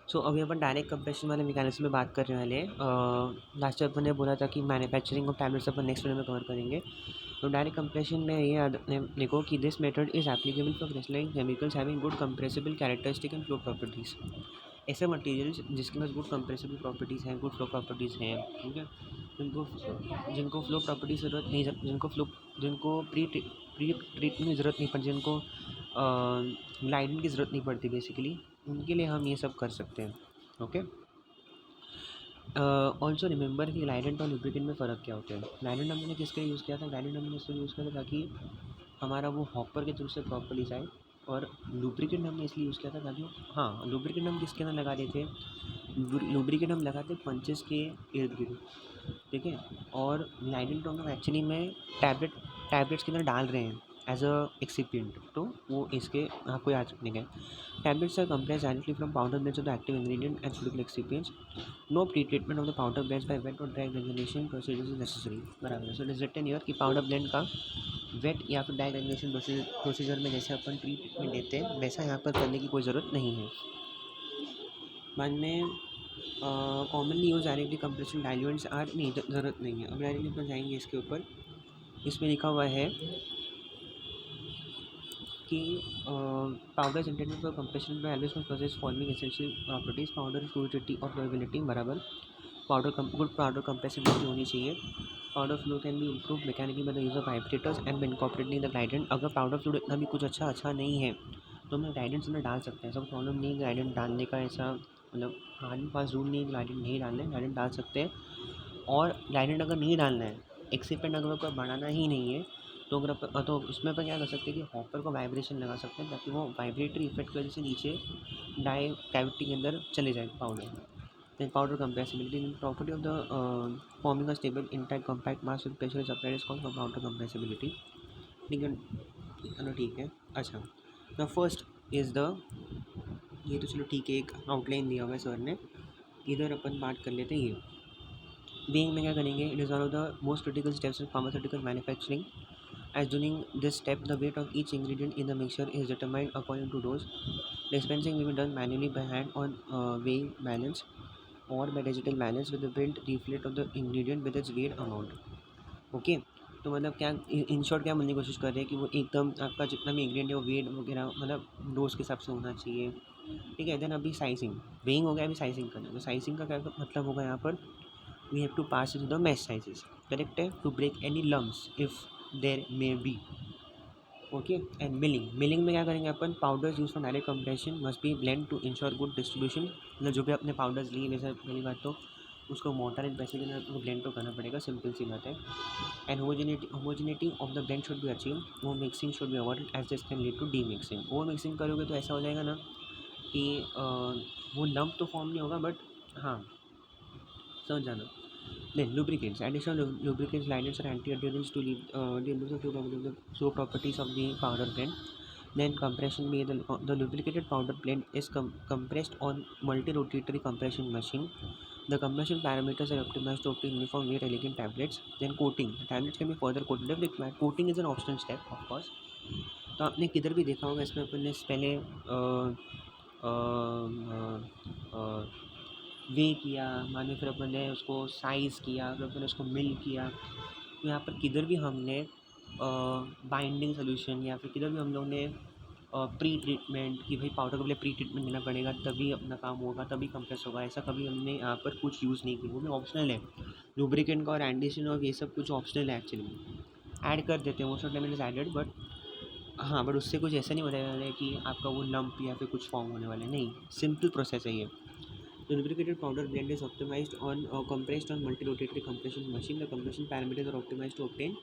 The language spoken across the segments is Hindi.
सो अभी अपन डायरेक्ट कंप्रेशन वाले मैकेनिज्म में बात करने वाले हैं। लास्ट टाइम अपन ने बोला था कि manufacturing of tablets upon next video में कवर करेंगे। तो डायरेक्ट कंप्रेशन में ये याद देखो कि this method is applicable for crystalline chemicals having good compressible characteristic and flow properties. ऐसे मटेरियल्स जिसके पास गुड कंप्रेसिबल प्रॉपर्टीज़ हैं, गुड फ्लो प्रॉपर्टीज़ हैं, ठीक है, जिनको जिनको फ्लो प्रॉपर्टी ज़रूरत नहीं, जिनको प्री ट्रीटमेंट की ज़रूरत नहीं पड़ती, जिनको ग्लाइडिंग की ज़रूरत नहीं पड़ती बेसिकली, उनके लिए हम ये सब कर सकते हैं। ओके। ऑल्सो रिमेंबर कि ग्लाइडेंट और लुब्रिकेंट में फ़र्क क्या होता है। ग्लाइडेंट हमने किसके लिए यूज़ किया था? ग्लाइडेंट हमने इसलिए यूज़ किया था ताकि हमारा वो हॉपर के थ्रू से प्रॉपर्ली जाए, और लुब्रिकेंट हमने इसलिए यूज़ किया था ताकि, हाँ, लुब्रिकेंट हम किसके अंदर लगा देते हैं? लुब्रिकेंट हम लगाते हैं पंचेस के इर्द गिर्द, ठीक है। और ग्लाइडेंट हम एक्चुअली में टैबलेट्स के अंदर डाल रहे हैं एज अ एक्सिपिएंट, तो वो इसके आपको याद रखने का है। Tablets are compressed directly from powder blends of the active ingredient and suitable excipients. No pre-treatment of the powder blends by wet or dry granulation procedures is necessary. बराबर है। So it is written here कि powder blend का wet या फिर dry granulation प्रोसीजर में जैसे अपन प्री ट्रीटमेंट देते हैं वैसा यहाँ पर करने की कोई ज़रूरत नहीं है। बाद में commonly use directly compression diluents are, नहीं, ज़रूरत नहीं है। अब डायरेक्टली अपन जाएंगे इसके ऊपर। इसमें लिखा हुआ है कि powder intended for compression by always must possess following essential properties. Powder fluidity और फ्लोएबिलिटी, बराबर। गुड पाउडर कंप्रेसिबिलिटी होनी चाहिए। Powder flow can be improve mechanically by the use of vibrators and by incorporating the glidant. अगर पाउडर फ्लूइड इतना भी कुछ अच्छा नहीं है तो हम ग्लाइडेंट्स में डाल सकते हैं, ऐसा प्रॉब्लम नहीं है ग्लाइडेंट डालने का, ऐसा मतलब हमारे पास रूल नहीं है ग्लाइडेंट नहीं डालना है, ग्लाइडेंट डाल सकते हैं। और ग्लाइडेंट अगर नहीं डालना है, एक्सिपेंट अगर कोई बढ़ाना ही नहीं है, तो तो उसमें अपन क्या कर सकते हैं कि हॉपर को वाइब्रेशन लगा सकते हैं ताकि वो वाइब्रेटरी इफेक्ट की वजह से नीचे डाई कैविटी के अंदर चले जाए powder. then powder compressibility, the property of the forming a stable intact compact mass with pressure is applied is called for powder compressibility। ठीक है, चलो ठीक है। अच्छा, द फर्स्ट इज़ द, ये तो चलो ठीक है, एक आउटलाइन दिया हुआ है सर ने, इधर अपन बात कर लेते हैं। ये बीइंग में क्या करेंगे? It is one of the most critical steps in pharmaceutical manufacturing, as during this step the weight of each ingredient in the mixture is determined according to dose. Dispensing will be done manually by hand on weighing balance और by digital balance with the print reflect of the ingredient with its weight amount। Okay. तो मतलब क्या इन शॉर्ट क्या बोलने की कोशिश कर रहे हैं कि वो एकदम आपका जितना भी इंग्रेडिएंट है वो वेट वगैरह मतलब डोज के हिसाब से होना चाहिए, ठीक है। देन अभी साइजिंग, वेइंग हो गया, अभी साइजिंग करना है। तो साइजिंग का क्या मतलब होगा यहाँ पर? We have to pass it the mesh sizes, correct है, to break any lumps if there may be. Okay. And milling में क्या करेंगे अपन? Powders use for direct compression must be blend to ensure good distribution. मतलब जो भी अपने पाउडर्स लिए, वैसे पहली बात तो उसको मोटर एंड पैसे के अंदर ब्लेंड तो करना पड़ेगा, सिंपल सी बात है। And homogeneity of the blend should be achieve. वो mixing should be avoided as this can lead to demixing. वो मिक्सिंग करोगे तो ऐसा हो जाएगा ना कि वो लम्प तो फॉर्म नहीं होगा, बट हाँ, समझ जाना। Then lubricants. Additional lubricants, liners, or anti-adherents to remove the flow properties of the powder blend. Then compression में the lubricated powder blend is compressed on multi-rotatory compression machine. The compression parameters are optimized to obtain uniform weight elegant tablets. Then coating. The tablets can be further coated if required. Coating is an optional step, of course. तो आपने किधर भी देखा होगा, इसमें अपन ने पहले वे किया, माने फिर अपन ने उसको साइज़ किया, फिर अपन ने उसको मिल किया। तो यहाँ पर किधर भी हमने बाइंडिंग सोल्यूशन या फिर किधर भी हम लोग ने प्री ट्रीटमेंट कि भाई पाउडर को पहले प्री ट्रीटमेंट देना पड़ेगा तभी अपना काम होगा, तभी कंप्रेस होगा, ऐसा कभी हमने यहाँ पर कुछ यूज़ नहीं किया। वो भी ऑप्शनल है, लुब्रिकेंट का और एडिशन और ये सब कुछ ऑप्शनल है एक्चुअली, ऐड कर देते हैं, most of time it is added, but हाँ, बट उससे कुछ ऐसा नहीं होने वाला है कि आपका वो लंप या फिर कुछ फॉर्म होने वाला है, नहीं, सिंपल प्रोसेस है ये। The lubricated powder blend is optimized on compressed on multi-rotatory compression machine. The compression parameters are optimized to obtain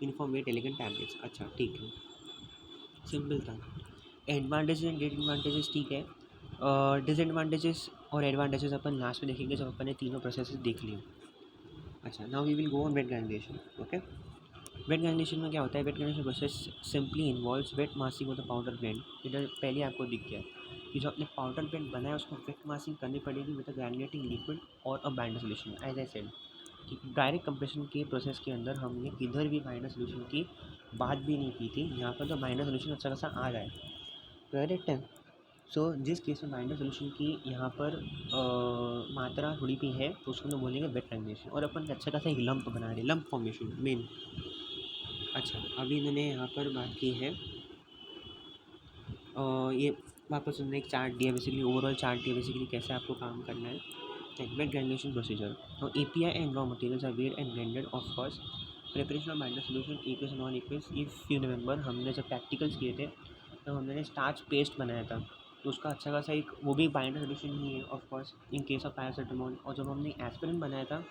uniform weight elegant tablets। अच्छा, ठीक है, सिंपल था। एडवांटेजेस एंड डिसएडवांटेजेस, ठीक है। डिसएडवांटेजेस और एडवांटेजेस अपन लास्ट में देखेंगे जब अपन ने तीनों प्रोसेसेस देख लिए। अच्छा, now we will go on wet granulation. Okay. Wet granulation में क्या होता है? Wet granulation process simply involves wet massing of the powder blend. इधर पहले आपको दिख गया कि जो आपने पाउडर ब्लेंड बनाया उसको वेट मासिंग करनी पड़ेगी विद अ ग्रैन्युलेटिंग लिक्विड और a binder solution. As I said कि डायरेक्ट कंप्रेशन के प्रोसेस के अंदर हमने किधर भी बाइंडर सोल्यूशन की बात भी नहीं की थी, यहाँ पर तो बाइंडर सोल्यूशन अच्छा खासा आ रहा है, करेक्ट है। सो जिस केस में बाइंडर सोल्यूशन की यहाँ पर मात्रा थोड़ी भी है तो उसको हम लोग बोलेंगे वेट ग्रेन्युलेशन, और अपन अच्छा खासा एक लंप बना रहे हैं, लंप फॉर्मेशन मेन। अच्छा, अभी इन्होंने यहाँ पर बात की है ये वापस उन्होंने एक चार्ट दिया, बेसिकली ओवरऑल चार्ट दिया बेसिकली कैसे आपको काम करना है। वेट ग्रेन्युलेशन प्रोसीजर, तो API and raw materials are weighed and blended of course. Preparation of binder solution aqueous non aqueous, if you remember हमने जब प्रैक्टिकल्स किए थे तो हमने स्टार्च पेस्ट बनाया था, तो उसका अच्छा खासा एक वो भी बाइंडर सोल्यूशन ही है of course in case of paracetamol. और जब हमने एस्पिरिन बनाया था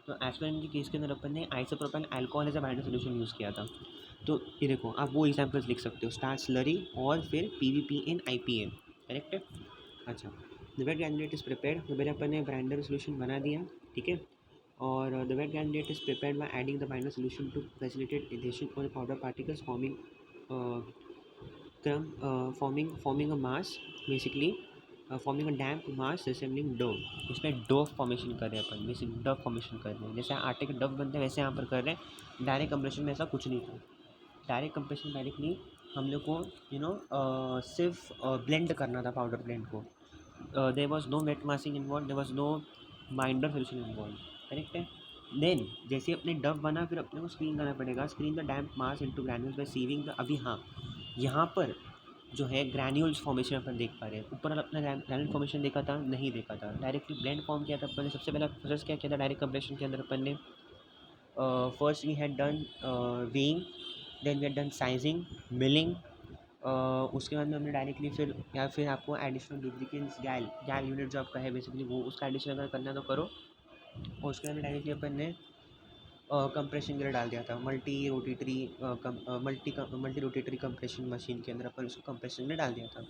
तो एस्पिरिन के केस के अंदर अपन ने isopropane alcohol as a binder solution use किया था। तो ये देखो आप वो एग्जाम्पल्स लिख सकते हो, स्टार्च स्लरी और फिर PVP इन IPA, करेक्ट है। अच्छा, the wet granulate is prepared, तो पहले अपन ने बाइंडर सोल्यूशन बना दिया, ठीक है। और the wet granulate is prepared by adding the binder solution to facilitate adhesion on powder particles forming a mass, basically forming a damp mass resembling dough। इसमें डो फॉर्मेशन कर रहे हैं अपन, बेसिक डव फॉर्मेशन कर रहे हैं, जैसे आटे के डव बनते हैं वैसे यहाँ पर कर रहे हैं। डायरेक्ट कंप्रेशन में ऐसा कुछ नहीं था, डायरेक्ट कंप्रेशन डायरेक्टली हम लोग को सिर्फ ब्लेंड करना था पाउडर ब्लेंड को। There was no wet massing involve, there was no binder solution involve, correct है। देन जैसे अपने डव बना फिर अपने को स्क्रीन करना पड़ेगा, screen the damp mass into granules by sieving the. अभी हाँ, यहाँ पर जो है ग्रैन्यूल्स फॉर्मेशन अपन देख पा रहे हैं। ऊपर अपने ग्रैन्यूल फॉर्मेशन देखा था, नहीं देखा था, डायरेक्टली ब्लेंड फॉर्म किया था अपन ने। सबसे पहला प्रोसेस क्या किया था डायरेक्ट कंप्रेशन के अंदर अपन ने, first we had done weighing, then we had done sizing, milling. उसके बाद में हमने डायरेक्टली फिर या फिर आपको एडिशनल लुब्रिकेंट्स गैल यूनिट जो आपका है बेसिकली वो उसका एडिशन अगर करना तो करो। और उसके बाद में डायरेक्टली अपन ने कंप्रेशन के लिए डाल दिया था, मल्टी रोटेटरी कंप्रेशन मशीन के अंदर अपन उसको कंप्रेशन में डाल दिया था।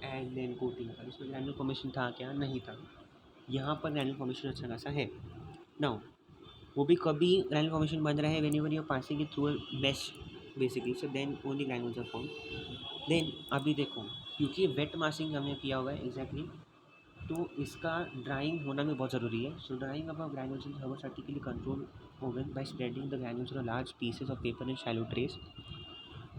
एंड देन कोटिंग था, इसमें ग्रैन्यूल फॉर्मेशन था क्या, नहीं था। यहाँ पर ग्रैन्यूल फॉर्मेशन अच्छा खासा है। नाउ वो भी कभी ग्रैन्यूल फॉर्मेशन बन रहा है whenever you are passing it through a mesh basically, so then only granules are form. Then अभी देखो क्योंकि वेट मासिंग हमने किया हुआ है एग्जैक्टली, तो इसका ड्राइंग होना भी बहुत ज़रूरी है। So drying of granules in thermostatically control oven by spreading the granules on large pieces of paper in shallow trays.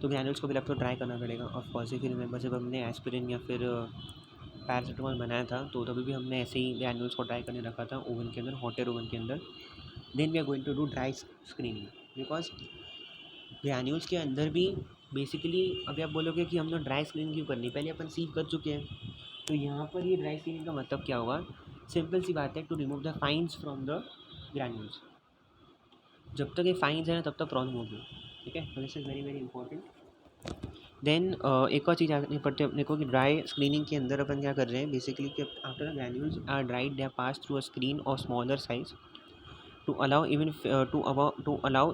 तो ग्रैन्यूल्स को भी आपको ड्राई करना पड़ेगा ऑफ कोर्स। फिर रिमेंबर जब हमने एस्पिरिन या फिर पैरासिटामोल बनाया था तो तभी भी हमने ऐसे ही ग्रैन्यूल्स को ड्राई करने रखा था ओवन के अंदर, हॉट एयर ओवन के अंदर। Then we are going to do dry screening, because granules के अंदर भी बेसिकली अभी आप बोलोगे कि हम लोग ड्राई स्क्रीनिंग क्यों करनी, पहले अपन सीव कर चुके हैं। तो यहाँ पर ये ड्राई स्क्रीनिंग का मतलब क्या होगा, सिंपल सी बात है, to remove the fines from the granules. जब तक ये फाइन्स है तब तक प्रॉब्लम होगी, ठीक है। तो this is very very important. Then एक और चीज़ आनी पड़ती है अपने को कि ड्राई स्क्रीनिंग के अंदर अपन क्या कर रहे हैं बेसिकली कि after the granules are dried they are pass through a screen और smaller size to allow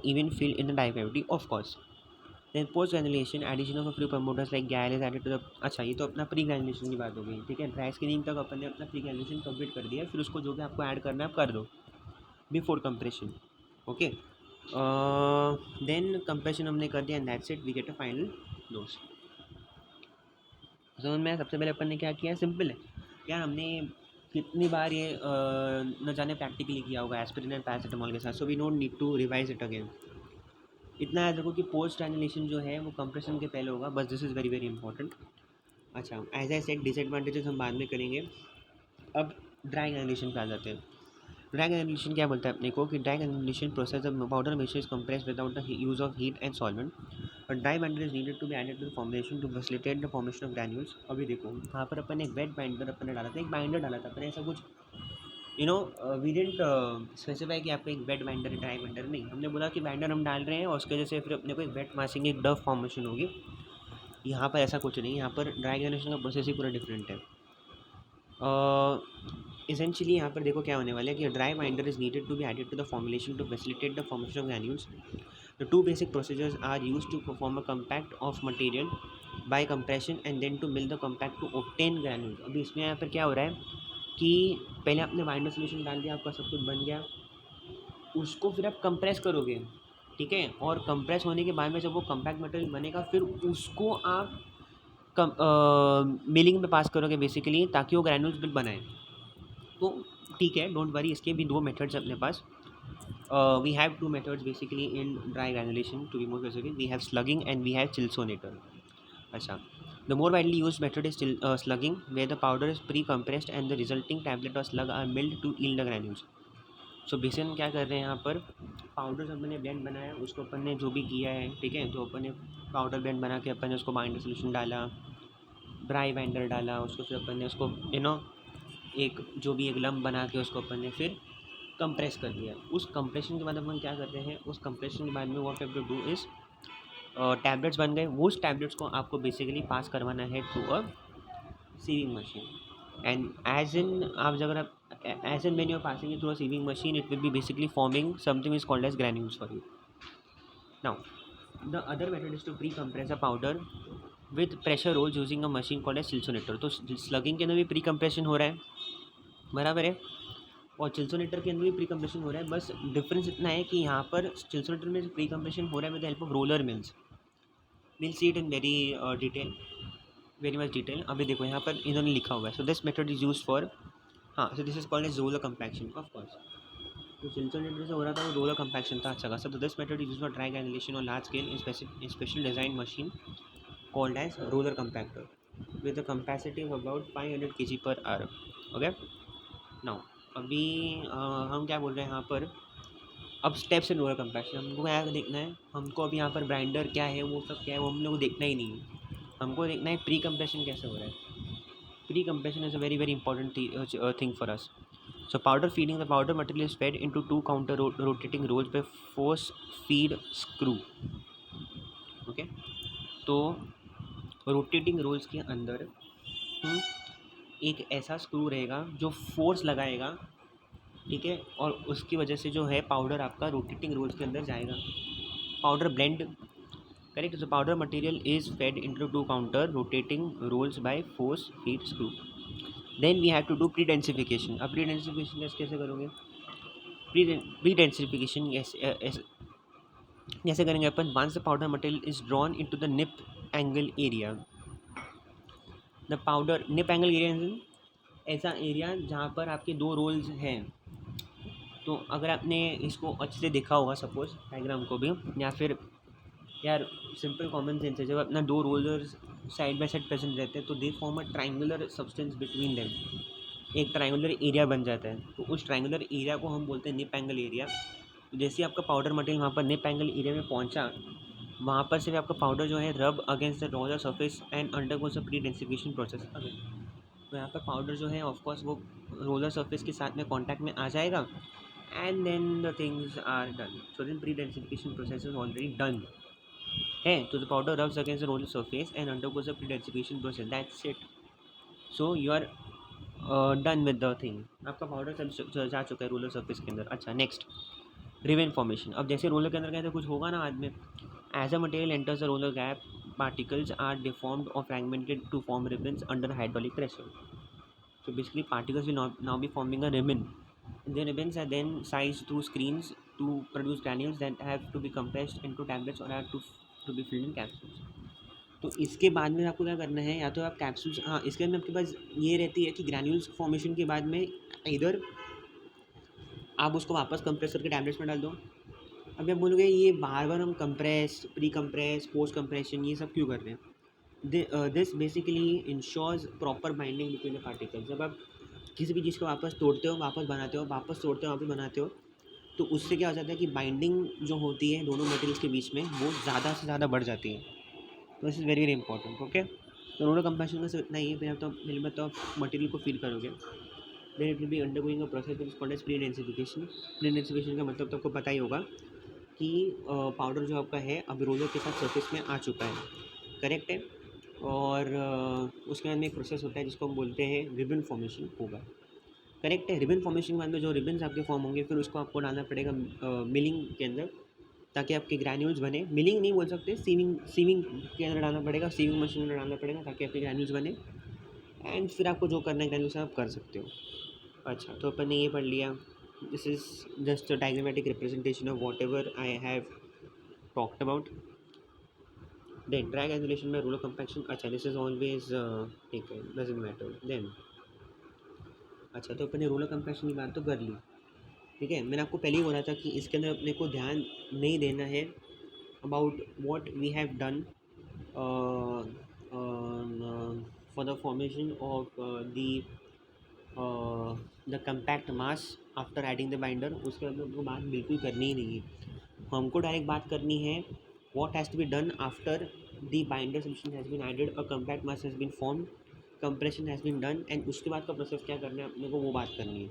even fill in the dye cavity of course। Then post granulation addition of a few promoters like gal is added to the। अच्छा, ये तो अपना प्री ग्रेजुलेशन की बात हो गई, ठीक है। ड्राई स्क्रीनिंग तक अपन ने अपना प्री ग्रेजुलेशन कंप्लीट कर दिया, फिर उसको जो भी आपको ऐड करना है आप कर दो before compression, okay. Then compression हमने कर दिया and that's it, we get a final dose. समझ में सबसे पहले अपन ने क्या किया, सिंपल है यार, हमने कितनी बार ये न जाने प्रैक्टिकली किया होगा एस्पिरिन एंड पैरासिटामोल के साथ, so we don't need to revise it again. इतना याद रखो कि पोस्ट ग्रैन्युलेशन जो है वो कंप्रेशन के पहले होगा, बस this is very very important. अच्छा, एज आई सेड डिसएडवांटेजेस हम बाद में करेंगे। अब ड्राई ग्रैन्युलेशन पे आ जाते हैं। ड्राई ग्रैन्युलेशन क्या बोलता है अपने को कि dry granulation process the powder mixture is compressed without the use of heat and solvent, but dry binder is needed to be added to the formulation to facilitate the formation of granules. अभी देखो यहाँ पर अपन एक वेट बाइंडर अपन ने डाला था, एक बाइंडर डाला था अपन, ऐसा कुछ वी डिडंट स्पेसिफाई कि आपको एक वेट बाइंडर है ड्राई बाइंडर, नहीं, हमने बोला कि बाइंडर हम डाल रहे हैं और उसकी वजह से फिर अपने को एक वेट मासिंग एक डव फॉर्मेशन होगी। यहाँ पर ऐसा कुछ नहीं, यहाँ पर ड्राई ग्रैन्युलेशन का प्रोसेस ही पूरा डिफरेंट है। इसेंशियली यहाँ पर देखो क्या होने वाला है कि dry binder is needed to be added to the formulation to facilitate the formation of granules. The two basic procedures are used to form a compact of material by compression and then to mill the compact to obtain granules. अभी इसमें यहाँ पर क्या हो रहा है कि पहले आपने बाइंडर सोल्यूशन डाल दिया, आपका सब कुछ बन गया, उसको फिर आप कंप्रेस करोगे, ठीक है। और कंप्रेस होने के बाद में जब वो कम्पैक्ट मटेरियल बनेगा फिर उसको आप मिलिंग में पास करोगे बेसिकली, ताकि वो ग्रैन्यूल्स बिल बनाए। तो ठीक है, डोंट वरी, इसके भी दो मेथड्स अपने पास। We have two methods basically in dry granulation, to be more specific we have slugging and we have chilsonator. अच्छा, The more widely used method is still slugging, where the powder is pre-compressed and the resulting tablet or slug are milled to yield the granules. So basically हम क्या कर रहे हैं यहाँ पर, पाउडर जो अपन ने ब्लेंड बनाया उसको अपन ने जो भी किया है, ठीक है, तो अपन ने पाउडर ब्लेंड बना के अपन ने उसको बाइंडर सोल्यूशन डाला, ड्राई बाइंडर डाला, उसको फिर अपन ने उसको एक जो भी एक लम्ब बना के उसको अपन ने फिर कंप्रेस कर दिया। उस कंप्रेशन के बाद अपन क्या करते हैं, उस कंप्रेशन के बाद में what have to do is tablets बन गए, वो उस टैबलेट्स को आपको बेसिकली पास करवाना है through a sieving machine. And as in आप अगर आप as an when you are passing it through a sieving machine, it will be basically forming something is called as granules for you. Now the other method is to pre compress a powder with pressure rolls using a machine called as chilsonator. तो स्लगिंग के अंदर भी प्री कंप्रेशन हो रहा है, बराबर है, और चिल्सोनेटर के अंदर भी प्री कंप्रेशन हो रहा है। बस डिफरेंस इतना है कि यहाँ पर चिल्सोनेटर में प्री कंप्रेशन हो रहा है with the help of roller mills. Will see it in very much detail. अभी देखो यहाँ पर इन्होंने लिखा हुआ है, so this method is use for, हाँ, so this is called as roller compaction of course. तो चिल्सोनेटर से हो रहा था वो रोलर कंपैक्शन था, अच्छा खासा। तो this method is use for dry granulation on large scale in special design machine called as roller compactor with a capacity of about 500 kg per hour। Okay, now अभी हम क्या बोल रहे हैं यहाँ पर, अब स्टेप्स इन रोलर कंपैक्शन हमको क्या देखना है, हमको अभी यहाँ पर ग्राइंडर क्या है, वो सब क्या है, वो हम लोग को देखना ही नहीं है। हमको देखना है प्री कंप्रेशन कैसे हो रहा है। Pre compression is a very very important thing for us. So powder feeding, the powder material is fed into two counter rotating rolls by force feed screw। okay, तो रोटेटिंग रोल्स के अंदर एक ऐसा स्क्रू रहेगा जो फोर्स लगाएगा, ठीक है, और उसकी वजह से जो है पाउडर आपका रोटेटिंग रोल्स के अंदर जाएगा। Powder blend, correct. So powder material is fed into two counter rotating rolls by force feed screw. Then we have to do pre densification. अब प्री डेंसिफिकेशन कैसे करोगे, प्री डेंसिफिकेशन कैसे करेंगे अपन, once the powder material is drawn into the nip angle area. The powder nip angle area ऐसा एरिया जहाँ पर आपके दो रोल्स हैं। तो अगर आपने इसको अच्छे से देखा होगा, सपोज डायग्राम को भी, या फिर यार सिंपल कॉमन सेंस है, जब अपना दो rollers side by side present रहते हैं तो they form a triangular substance between them, एक ट्राइंगुलर एरिया बन जाता है। तो उस ट्राइंगुलर एरिया को हम बोलते हैं निप एंगल एरिया। तो जैसे आपका पाउडर मटेरियल वहाँ पर निप एंगल एरिया में पहुँचा, वहाँ पर से आपका पाउडर जो है रब against the roller surface and undergoes a pre densification process. तो यहाँ पर पाउडर जो है ऑफकोर्स वो रोलर सरफेस के साथ में कॉन्टैक्ट में आ जाएगा, and then the things are done. So then pre densification process is already done है। तो the powder rubs against the roller surface and undergoes a pre densification process, that's it. So you are done with the thing, आपका पाउडर सब जा चुका है रोलर सरफेस के अंदर। अच्छा, नेक्स्ट रिबन फॉर्मेशन। अब जैसे रोलर के अंदर कहते हैं कुछ होगा ना बाद में, as a material enters the roller gap particles are deformed or fragmented to form ribbons under hydraulic pressure। So basically particles will now be forming a ribbon. The ribbons are then sized through screens to produce granules that have to be compressed into tablets or have to be filled in capsules। तो इसके बाद में आपको क्या करना है, या तो आप कैप्सूल्स, हाँ, इसके अंदर आपके पास ये रहती है कि ग्रैन्यूल्स फॉर्मेशन के बाद में इधर आप उसको वापस कंप्रेस करके टैबलेट्स में डाल दो। अभी आप बोलोगे ये बार बार हम compress, pre compress, post compression ये सब क्यों कर रहे हैं। This basically ensures proper binding between the particles. जब आप किसी भी चीज़ को वापस तोड़ते हो, वापस बनाते हो, वापस तोड़ते हो, वापस बनाते हो, तो उससे क्या हो जाता है कि बाइंडिंग जो होती है दोनों मटेरियल्स के बीच में वो ज़्यादा से ज़्यादा बढ़ जाती है। तो this is very very important. Okay, तो रोलर कंप्रेशन का सिर्फ इतना ही है। फिर आप तो मटेरियल को फील करोगे, then it will be undergoing a process that is called as pre densification. Pre densification का मतलब तो आपको पता ही होगा कि पाउडर जो आपका है अब रोलर के साथ सरफेस में आ चुका है, करेक्ट है। और उसके बाद में एक प्रोसेस होता है जिसको हम बोलते हैं रिबन फॉर्मेशन होगा, करेक्ट है। रिबन फॉर्मेशन के बाद में जो रिबन्स आपके फॉर्म होंगे फिर उसको आपको डालना पड़ेगा मिलिंग के अंदर, ताकि आपके ग्रैन्यूल्स बने। मिलिंग नहीं बोल सकते, सीविंग के अंदर डालना पड़ेगा, सीविंग मशीन में डालना पड़ेगा ताकि आपके ग्रैन्यूल्स बने, एंड फिर आपको जो करना है ग्रैन्यूल्स आप कर सकते हो। अच्छा, तो अपन ने ये पढ़ लिया, this is just a diagrammatic representation of whatever I have talked about. Then dry granulation में रोलर कंपैक्शन, अच्छा दिस इज ऑलवेज ठीक है, डजंट मैटर। देन अच्छा, तो अपन ने रोलर कंपैक्शन की बात तो कर ली, ठीक है। मैंने आपको पहले ही बोला था कि इसके अंदर अपने को ध्यान नहीं देना है about what we have done for the formation of the compact mass after adding the binder, उसके बाद में हमको बात बिल्कुल करनी ही नहीं है. हमको डायरेक्ट बात करनी है what has to be done after the binder solution has been added, a compact mass has been formed, compression has been done, and उसके बाद का प्रोसेस क्या करना है अपने को वो बात करनी है.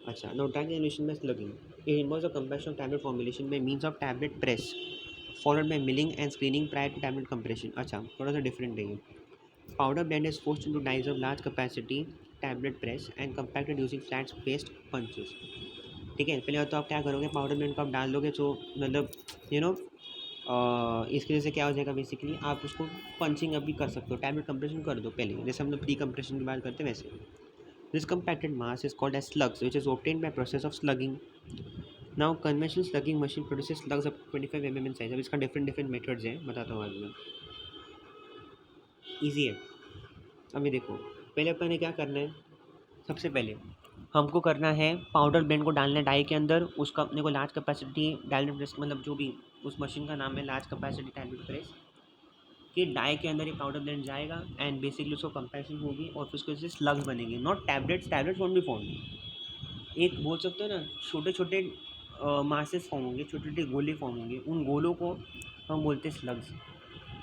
अच्छा, now drag generation में slugging. It involves a compression of tablet formulation by means of tablet press followed by milling and screening prior to tablet compression. अच्छा, थोड़ा सा डिफरेंट है ये. Powder blend is forced into dies of large capacity tablet press and compacted using flat spaced punches. ठीक है, पहले तो आप क्या करोगे, पाउडर ब्लेंड को आप डाल दोगे तो मतलब यू नो इसकी वजह से क्या हो जाएगा, बेसिकली आप उसको पंचिंग अभी कर सकते हो, टैबलेट कंप्रेशन कर दो पहले, जैसे हम लोग प्री कंप्रेशन की बात करते हैं वैसे. This compacted mass is called as slugs, which is obtained by process of slugging. Now conventional slugging machine produces slugs up to 25 mm in size. अब इसका डिफरेंट मेथड्स हैं, बताता हूँ आज मैं. ईजी है. अभी देखो, पहले अपन ने क्या करना है, सबसे पहले हमको करना है पाउडर ब्लेंड को डालना है डाई के अंदर. उसका अपने को लार्ज कैपेसिटी टैबलेट प्रेस, मतलब जो भी उस मशीन का नाम है लार्ज कैपेसिटी टैबलेट प्रेस, कि डाई के अंदर ये पाउडर ब्लेंड जाएगा एंड बेसिकली उसको कंप्रेशन होगी और फिर उसके वजह से स्लग्स बनेंगे. Not tablets, tablets won't be form. एक बोल सकते हो ना, छोटे छोटे मासेस फॉर्म होंगे, छोटे छोटे गोले फॉर्म होंगे, उन गोलों को हम बोलते हैं स्लग्स.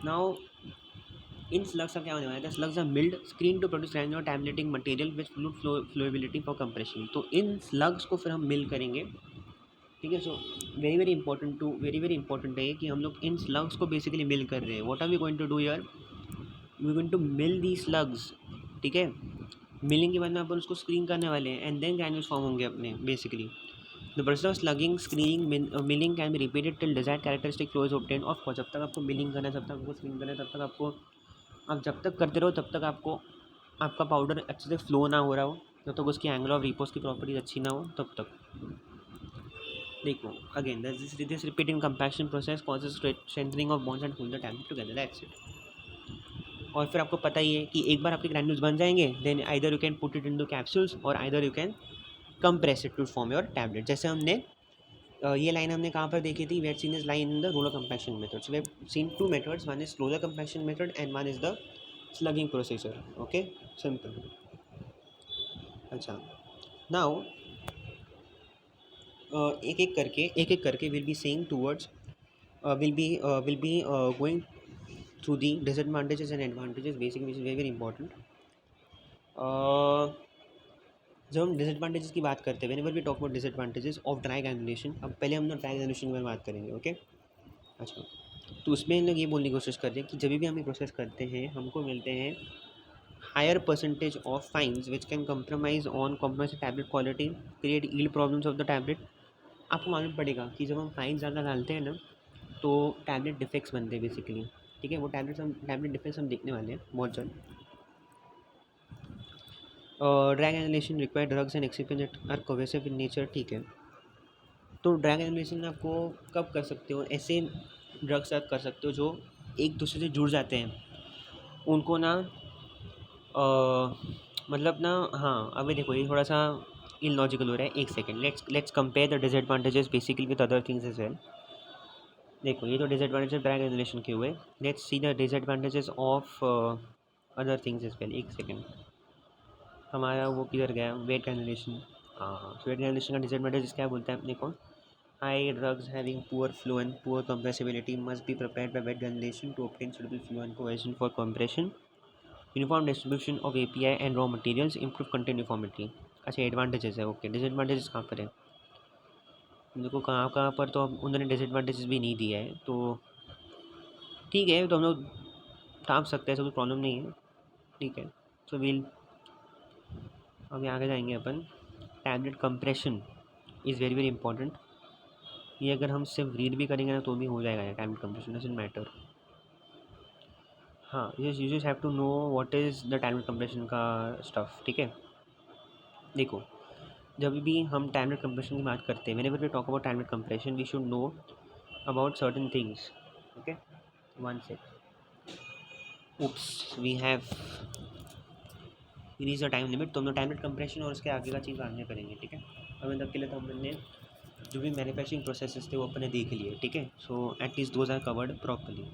नाउ इन स्लग्स का क्या होने वाला है, slugs are milled screen to produce granular tableting material with fluid flowability for compression. तो इन स्लग्स को फिर हम मिल करेंगे. ठीक है, सो वेरी इंपॉर्टेंट है कि हम लोग इन स्लग्स को बेसिकली मिल कर रहे हैं. What are we going to do here, we going to mill the slugs. ठीक है, मिलिंग के बाद में अपन उसको स्क्रीन करने वाले हैं एंड देन ग्रैन्यूल्स फॉर्म होंगे अपने. Basically the process of स्लगिंग, screening, milling can be repeated till desired characteristic flow is obtained. और जब तक आपको मिलिंग करना है, जब तक आपको स्क्रीन करना है, तब तक आपको, आप जब तक करते रहो तब तक आपको आपका पाउडर अच्छे से फ्लो ना हो रहा हो, जब तक उसकी एंगल ऑफ रिपोज की प्रॉपर्टीज अच्छी ना हो तब तक. देखो again, this repeating compaction process causes strengthening of bonds and hold the tablet together. That's it. और फिर आपको पता ही है कि एक बार आपके ग्रैन्यूल्स बन जाएंगे, then either you can put it into capsules और either you can compress it to form your tablet. जैसे हमने ये लाइन हमने कहाँ पर देखी थी, we had seen this line in the roller compaction method. So we have seen two methods, one is roller compaction method and one is the slugging procedure. Okay, simple. अच्छा, नाउ एक एक करके will be saying towards, will be going through the disadvantages and advantages basically, which is very very important. जब हम डिसएडवांटेजेस की बात करते हैं, whenever we talk about disadvantages of dry granulation, अब पहले हम लोग ड्राई ग्रैनुलेशन के बारे में बात करेंगे. ओके, अच्छा, तो उसमें हम लोग ये बोलने की कोशिश करते हैं कि जब भी हम ये प्रोसेस करते हैं हमको मिलते हैं higher percentage of fines which can compromise tablet quality, create yield problems of the tablet. आपको मालूम पड़ेगा कि जब हम फाइन ज़्यादा डालते हैं ना तो टैबलेट डिफेक्ट्स बनते हैं बेसिकली. ठीक है, वो टैबलेट डिफेक्ट्स हम देखने वाले हैं बहुत जल्द. ड्रैग एनिलेशन require drugs and excipient are cohesive in nature. ठीक है, तो ड्रैग एनिलेशन आपको कब कर सकते हो, ऐसे ड्रग्स आप कर सकते हो जो एक दूसरे से जुड़ जाते हैं, उनको ना मतलब ना, हाँ अभी देखो ये थोड़ा सा इलॉजिकल हो रहा है. एक second, let's compare the disadvantages basically with other things as well. देखो ये तो डिसएडवांटेजेस ड्रैग एनिलेशन के हुए, let's see the disadvantages of other things as well. एक सेकेंड, हमारा वो किधर गया, वेट एनिलेशन. हाँ, वेट एनिलेशन का डिसएडवांटेज क्या बोलता है अपने को, high drugs having poor flow and poor compressibility must be prepared by wet granulation to obtain suitable flow and cohesion for compression, uniform distribution of API and raw materials, improve content uniformity. अच्छा, एडवांटेजेस है. ओके, डिसएडवांटेजेस कहाँ पर है, देखो कहाँ पर तो अब उन्होंने डिसएडवांटेजेस भी नहीं दिया है, तो ठीक है, तो हम लोग टाप सकते हैं, सब प्रॉब्लम नहीं है. ठीक है, सो वील अभी आगे जाएंगे अपन. Tablet compression is very very important. ये अगर हम सिर्फ रीड भी करेंगे ना तो भी हो जाएगा. Tablet compression doesn't matter. हाँ, you just have to know what is the tablet compression का स्टफ़. ठीक है, देखो जब भी हम टैबलेट कंप्रेशन की बात करते हैं, whenever we talk about tablet compression we should know about certain things. Okay, one sec, oops, we have reach the time limit. तो हम लोग टैबलेट कंप्रेशन और उसके आगे का चीज़ बाद में करेंगे. ठीक है, अभी तक के लिए तो हमने जो भी मैन्युफैक्चरिंग प्रोसेसेस थे वो अपने देख लिए. ठीक है, so at least those are covered properly.